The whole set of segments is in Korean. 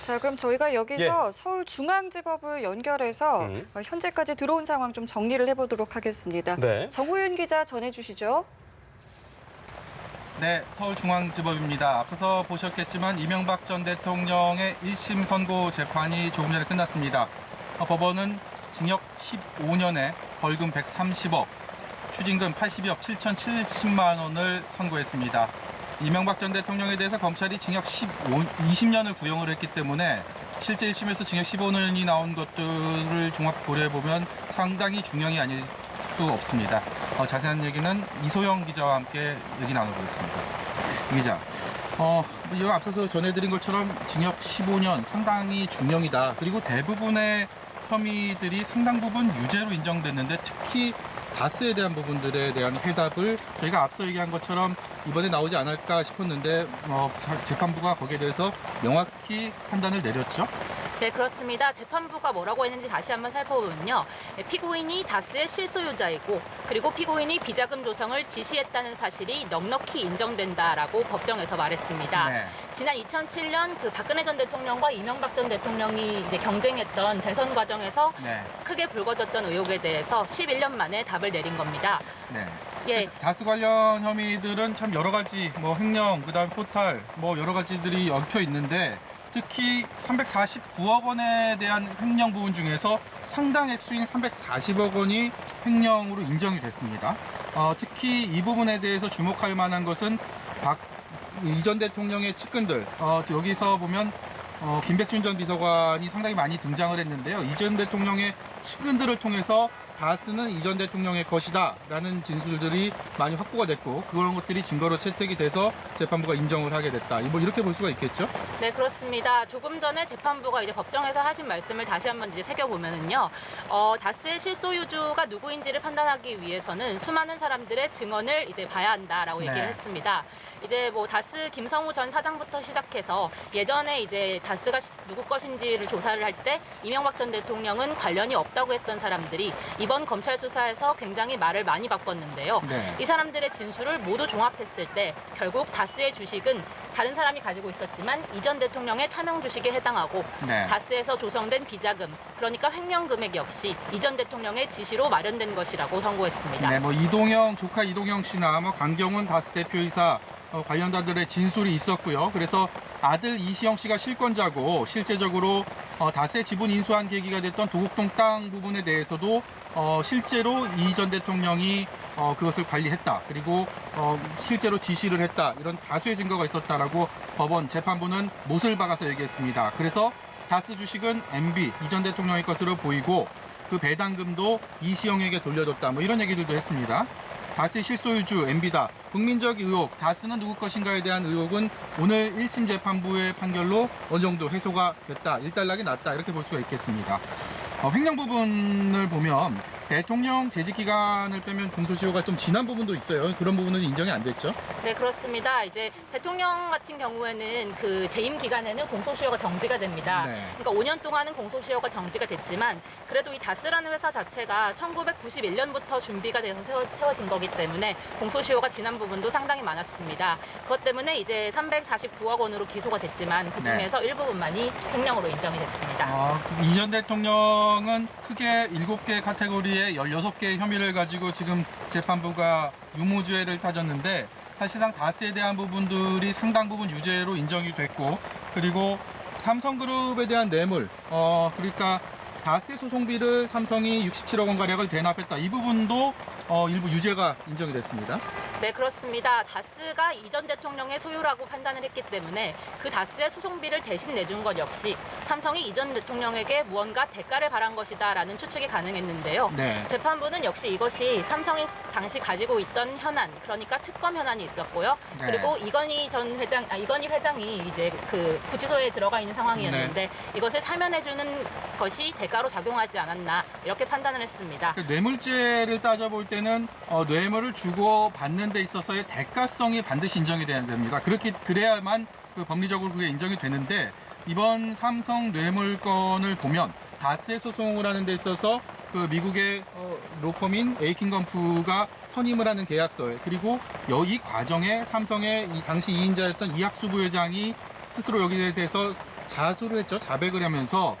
자, 그럼 저희가 여기서 예. 서울중앙지법을 연결해서 현재까지 들어온 상황 좀 정리를 해보도록 하겠습니다. 네. 정호윤 기자 전해주시죠. 네, 서울중앙지법입니다. 앞서서 보셨겠지만 이명박 전 대통령의 1심 선고 재판이 조금 전에 끝났습니다. 법원은 징역 15년에 벌금 130억, 추징금 82억 7,070만 원을 선고했습니다. 이명박 전 대통령에 대해서 검찰이 징역 20년을 구형을 했기 때문에 실제 1심에서 징역 15년이 나온 것들을 종합 고려해보면 상당히 중형이 아닐 수 없습니다. 자세한 얘기는 이소영 기자와 함께 얘기 나눠보겠습니다. 이 기자, 여기 앞서서 전해드린 것처럼 징역 15년 상당히 중형이다. 그리고 대부분의 혐의들이 상당 부분 유죄로 인정됐는데 특히 다스에 대한 부분들에 대한 해답을 저희가 앞서 얘기한 것처럼 이번에 나오지 않을까 싶었는데 재판부가 거기에 대해서 명확히 판단을 내렸죠. 네, 그렇습니다. 재판부가 뭐라고 했는지 다시 한번 살펴보면요. 피고인이 다스의 실소유자이고 그리고 피고인이 비자금 조성을 지시했다는 사실이 넉넉히 인정된다라고 법정에서 말했습니다. 네. 지난 2007년 그 박근혜 전 대통령과 이명박 전 대통령이 이제 경쟁했던 대선 과정에서 네. 크게 불거졌던 의혹에 대해서 11년 만에 답을 내린 겁니다. 네. 예. 다스 관련 혐의들은 참 여러 가지 횡령, 그다음 포탈 여러 가지들이 얽혀 있는데 특히 349억 원에 대한 횡령 부분 중에서 상당 액수인 340억 원이 횡령으로 인정이 됐습니다. 특히 이 부분에 대해서 주목할 만한 것은 이 전 대통령의 측근들, 여기서 보면 김백준 전 비서관이 상당히 많이 등장을 했는데요. 이 전 대통령의 측근들을 통해서 다스는 이 전 대통령의 것이다 라는 진술들이 많이 확보가 됐고 그런 것들이 증거로 채택이 돼서 재판부가 인정을 하게 됐다. 이렇게 볼 수가 있겠죠? 네, 그렇습니다. 조금 전에 재판부가 이제 법정에서 하신 말씀을 다시 한번 이제 새겨보면은요, 다스의 실소유주가 누구인지를 판단하기 위해서는 수많은 사람들의 증언을 이제 봐야 한다라고 네. 얘기를 했습니다. 이제 다스 김성우 전 사장부터 시작해서 예전에 이제 다스가 누구 것인지를 조사를 할 때 이명박 전 대통령은 관련이 없다고 했던 사람들이 이번 검찰 수사에서 굉장히 말을 많이 바꿨는데요. 네. 이 사람들의 진술을 모두 종합했을 때 결국 다스의 주식은 다른 사람이 가지고 있었지만 이 전 대통령의 차명 주식에 해당하고 네. 다스에서 조성된 비자금, 그러니까 횡령 금액 역시 이 전 대통령의 지시로 마련된 것이라고 선고했습니다. 네, 이동영 조카 이동영 씨나 강경훈 다스 대표이사 관련자들의 진술이 있었고요. 그래서 아들 이시영 씨가 실권자고 실제적으로 다스의 지분 인수한 계기가 됐던 도곡동 땅 부분에 대해서도 실제로 이 전 대통령이 그것을 관리했다. 그리고 실제로 지시를 했다. 이런 다수의 증거가 있었다라고 법원 재판부는 못을 박아서 얘기했습니다. 그래서 다스 주식은 MB 이 전 대통령의 것으로 보이고 그 배당금도 이시영에게 돌려줬다. 이런 얘기들도 했습니다. 다스의 실소유주 MB다. 국민적 의혹, 다스는 누구 것인가에 대한 의혹은 오늘 1심 재판부의 판결로 어느 정도 해소가 됐다. 일단락이 났다. 이렇게 볼 수가 있겠습니다. 횡령 부분을 보면 대통령 재직 기간을 빼면 공소시효가 좀 지난 부분도 있어요. 그런 부분은 인정이 안 됐죠? 네, 그렇습니다. 이제 대통령 같은 경우에는 그 재임 기간에는 공소시효가 정지가 됩니다. 네. 그러니까 5년 동안은 공소시효가 정지가 됐지만 그래도 이 다스라는 회사 자체가 1991년부터 준비가 돼서 세워진 거기 때문에 공소시효가 지난 부분도 상당히 많았습니다. 그것 때문에 이제 349억 원으로 기소가 됐지만 그 중에서 일부분만이 횡령으로 인정이 됐습니다. 이 전 대통령은 크게 7개 카테고리에 16개의 혐의를 가지고 지금 재판부가 유무죄를 따졌는데 사실상 다스에 대한 부분들이 상당 부분 유죄로 인정이 됐고 그리고 삼성그룹에 대한 뇌물, 그러니까 다스의 소송비를 삼성이 67억 원가량을 대납했다. 이 부분도 일부 유죄가 인정이 됐습니다. 네, 그렇습니다. 다스가 이 전 대통령의 소유라고 판단을 했기 때문에 그 다스의 소송비를 대신 내준 것 역시 삼성이 이 전 대통령에게 무언가 대가를 바란 것이다라는 추측이 가능했는데요. 네. 재판부는 역시 이것이 삼성이 당시 가지고 있던 현안, 그러니까 특검 현안이 있었고요. 네. 그리고 이건희 회장이 이제 그 구치소에 들어가 있는 상황이었는데 이것을 사면해주는 것이 대가로 작용하지 않았나 이렇게 판단을 했습니다. 뇌물죄를 따져볼 때는 뇌물을 주고 받는 데 있어서의 대가성이 반드시 인정이 돼야 됩니다. 그래야만 법리적으로 그게 인정이 되는데 이번 삼성 뇌물건을 보면 다스의 소송을 하는 데 있어서 그 미국의 로펌인 에이킹건프가 선임을 하는 계약서에 그리고 이 과정에 삼성의 이 당시 2인자였던 이학수 부회장이 스스로 여기에 대해서 자수를 했죠. 자백을 하면서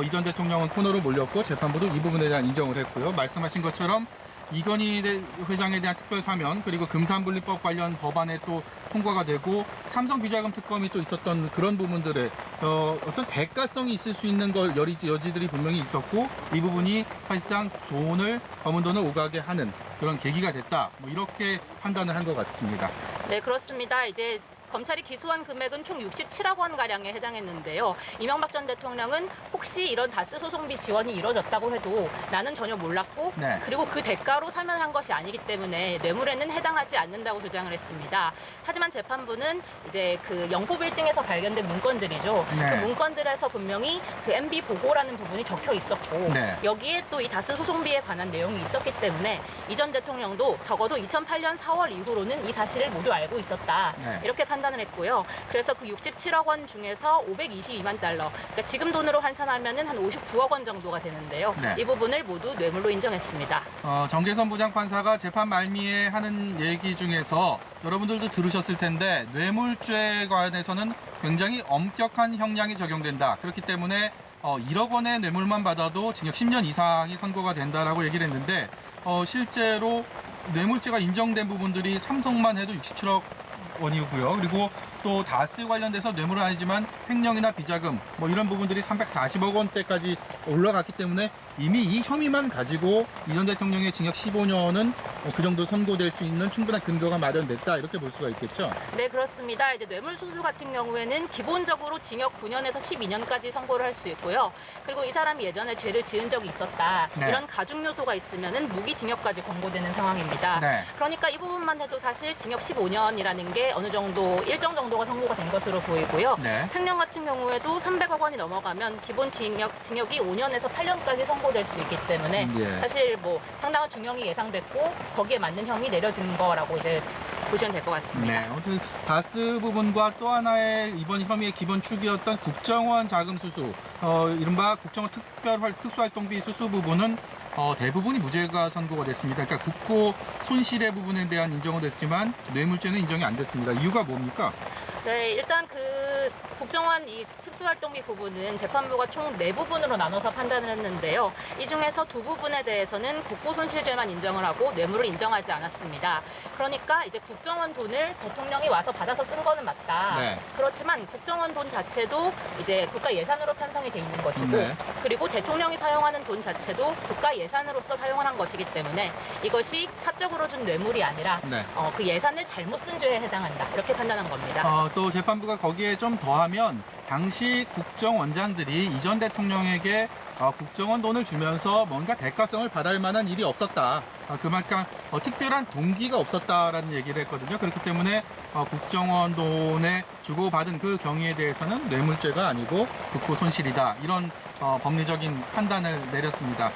이 전 대통령은 코너로 몰렸고 재판부도 이 부분에 대한 인정을 했고요. 말씀하신 것처럼 이건희 회장에 대한 특별 사면 그리고 금산분리법 관련 법안에 또 통과가 되고 삼성 비자금 특검이 또 있었던 그런 부분들에 어떤 대가성이 있을 수 있는 걸 여지들이 분명히 있었고 이 부분이 사실상 검은 돈을 오가게 하는 그런 계기가 됐다. 뭐 이렇게 판단을 한 것 같습니다. 네, 그렇습니다. 이제 검찰이 기소한 금액은 총 67억 원 가량에 해당했는데요. 이명박 전 대통령은 혹시 이런 다스 소송비 지원이 이뤄졌다고 해도 나는 전혀 몰랐고 네. 그리고 그 대가로 사면한 것이 아니기 때문에 뇌물에는 해당하지 않는다고 주장을 했습니다. 하지만 재판부는 이제 그 영포 빌딩에서 발견된 문건들이죠. 네. 그 문건들에서 분명히 그 MB 보고라는 부분이 적혀 있었고 네. 여기에 또 이 다스 소송비에 관한 내용이 있었기 때문에 이 전 대통령도 적어도 2008년 4월 이후로는 이 사실을 모두 알고 있었다. 네. 이렇게 판단을 했고요. 그래서 그 67억 원 중에서 522만 달러, 그러니까 지금 돈으로 환산하면은 한 59억 원 정도가 되는데요. 네. 이 부분을 모두 뇌물로 인정했습니다. 정계선 부장판사가 재판 말미에 하는 얘기 중에서 여러분들도 들으셨을 텐데 뇌물죄에 관해서는 굉장히 엄격한 형량이 적용된다. 그렇기 때문에 1억 원의 뇌물만 받아도 징역 10년 이상이 선고가 된다라고 얘기를 했는데 실제로 뇌물죄가 인정된 부분들이 삼성만 해도 67억 원이고요. 그리고 또 다스 관련돼서 뇌물은 아니지만 횡령이나 비자금 뭐 이런 부분들이 340억 원대까지 올라갔기 때문에 이미 이 혐의만 가지고 이 전 대통령의 징역 15년은 그 정도 선고될 수 있는 충분한 근거가 마련됐다 이렇게 볼 수가 있겠죠. 네, 그렇습니다. 이제 뇌물수수 같은 경우에는 기본적으로 징역 9년에서 12년까지 선고를 할 수 있고요. 그리고 이 사람이 예전에 죄를 지은 적이 있었다. 네. 이런 가중 요소가 있으면은 무기징역까지 권고되는 상황입니다. 네. 그러니까 이 부분만 해도 사실 징역 15년이라는 게 어느 정도 일정 정도가 선고가 된 것으로 보이고요. 네. 횡령 같은 경우에도 300억 원이 넘어가면 기본 징역이 5년에서 8년까지 선고될 수 있기 때문에 예. 사실 뭐 상당한 중형이 예상됐고 거기에 맞는 형이 내려진 거라고 이제 보시면 될 것 같습니다. 네. 아무튼 다스 부분과 또 하나의 이번 혐의의 기본 축이었던 국정원 자금 수수, 이른바 국정원 특수활동비 수수 부분은 대부분이 무죄가 선고가 됐습니다. 그러니까 국고 손실의 부분에 대한 인정은 됐지만 뇌물죄는 인정이 안 됐습니다. 이유가 뭡니까? 네, 일단 그 국정원 이 특수활동비 부분은 재판부가 총 4부분으로 나눠서 판단을 했는데요. 이 중에서 2부분에 대해서는 국고손실죄만 인정을 하고 뇌물을 인정하지 않았습니다. 그러니까 이제 국정원 돈을 대통령이 와서 받아서 쓴 거는 맞다. 네. 그렇지만 국정원 돈 자체도 이제 국가 예산으로 편성이 돼 있는 것이고 네. 그리고 대통령이 사용하는 돈 자체도 국가 예산으로서 사용을 한 것이기 때문에 이것이 사적으로 준 뇌물이 아니라 네. 그 예산을 잘못 쓴 죄에 해당한다. 이렇게 판단한 겁니다. 또 재판부가 거기에 좀 더하면 당시 국정원장들이 이 전 대통령에게 국정원 돈을 주면서 뭔가 대가성을 받을 만한 일이 없었다. 그만큼 특별한 동기가 없었다라는 얘기를 했거든요. 그렇기 때문에 국정원 돈에 주고받은 그 경위에 대해서는 뇌물죄가 아니고 국고 손실이다. 이런 법리적인 판단을 내렸습니다.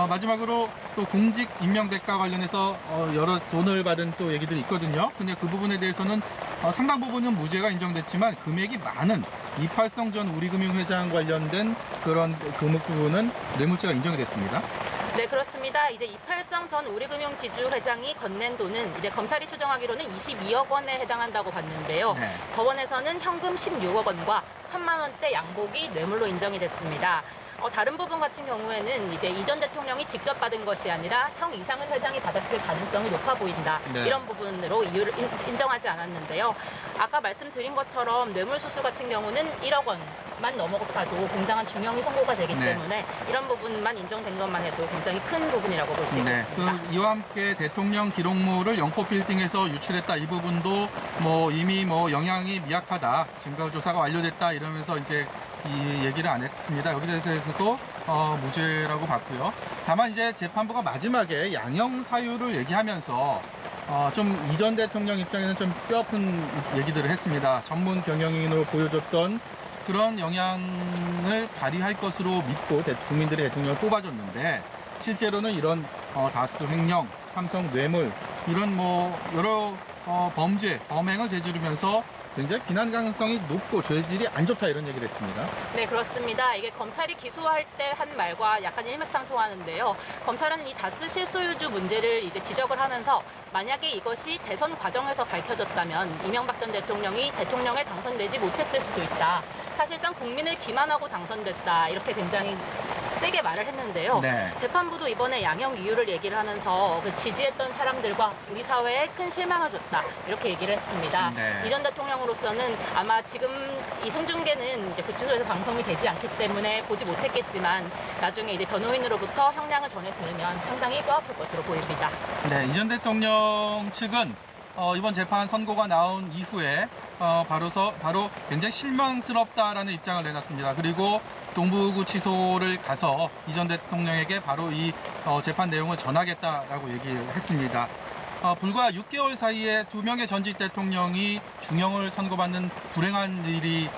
마지막으로 또 공직 임명 대가 관련해서 여러 돈을 받은 또 얘기들이 있거든요. 근데 그 부분에 대해서는 상당 부분은 무죄가 인정됐지만 금액이 많은 이팔성 전 우리금융회장 관련된 그런 금액 부분은 뇌물죄가 인정이 됐습니다. 네, 그렇습니다. 이제 이팔성 전 우리금융지주 회장이 건넨 돈은 이제 검찰이 추정하기로는 22억 원에 해당한다고 봤는데요. 네. 법원에서는 현금 16억 원과 1,000만 원대 양복이 뇌물로 인정이 됐습니다. 다른 부분 같은 경우에는 이제 이 전 대통령이 직접 받은 것이 아니라 형 이상은 회장이 받았을 가능성이 높아 보인다. 네. 이런 부분으로 이유를 인정하지 않았는데요. 아까 말씀드린 것처럼 뇌물수수 같은 경우는 1억 원만 넘어가도 굉장한 중형이 선고가 되기 네. 때문에 이런 부분만 인정된 것만 해도 굉장히 큰 부분이라고 볼 수 네, 있겠습니다. 이와 함께 대통령 기록물을 영포 빌딩에서 유출했다 이 부분도 이미 영향이 미약하다, 증거 조사가 완료됐다 이러면서 이제 이 얘기를 안 했습니다. 여기에 대해서도 무죄라고 봤고요. 다만 이제 재판부가 마지막에 양형 사유를 얘기하면서 좀 이 전 대통령 입장에는 좀 뼈아픈 얘기들을 했습니다. 전문 경영인으로 보여줬던 그런 영향을 발휘할 것으로 믿고 국민들이 대통령을 뽑아줬는데 실제로는 이런 다스 횡령, 삼성 뇌물 이런 여러 범죄, 범행을 저지르면서 굉장히 비난 가능성이 높고 죄질이 안 좋다 이런 얘기를 했습니다. 네, 그렇습니다. 이게 검찰이 기소할 때 한 말과 약간 일맥상통하는데요. 검찰은 이 다스 실소유주 문제를 이제 지적을 하면서 만약에 이것이 대선 과정에서 밝혀졌다면 이명박 전 대통령이 대통령에 당선되지 못했을 수도 있다. 사실상 국민을 기만하고 당선됐다 이렇게 굉장히 세게 말을 했는데요. 네. 재판부도 이번에 양형 이유를 얘기를 하면서 그 지지했던 사람들과 우리 사회에 큰 실망을 줬다 이렇게 얘기를 했습니다. 네. 이 전 대통령으로서는 아마 지금 이 생중계는 이제 구치소에서 방송이 되지 않기 때문에 보지 못했겠지만 나중에 이제 변호인으로부터 형량을 전해 들으면 상당히 뼈아플 것으로 보입니다. 네, 이 전 대통령 측은 이번 재판 선고가 나온 이후에 바로 굉장히 실망스럽다라는 입장을 내놨습니다. 그리고 동부구치소를 가서 이 전 대통령에게 바로 이 재판 내용을 전하겠다라고 얘기를 했습니다. 불과 6개월 사이에 2명의 전직 대통령이 중형을 선고받는 불행한 일이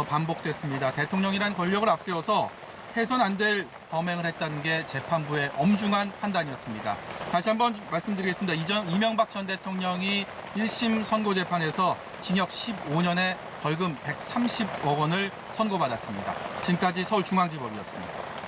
반복됐습니다. 대통령이란 권력을 앞세워서 해선 안 될 범행을 했다는 게 재판부의 엄중한 판단이었습니다. 다시 한번 말씀드리겠습니다. 이명박 전 대통령이 1심 선고재판에서 징역 15년에 벌금 130억 원을 선고받았습니다. 지금까지 서울중앙지법이었습니다.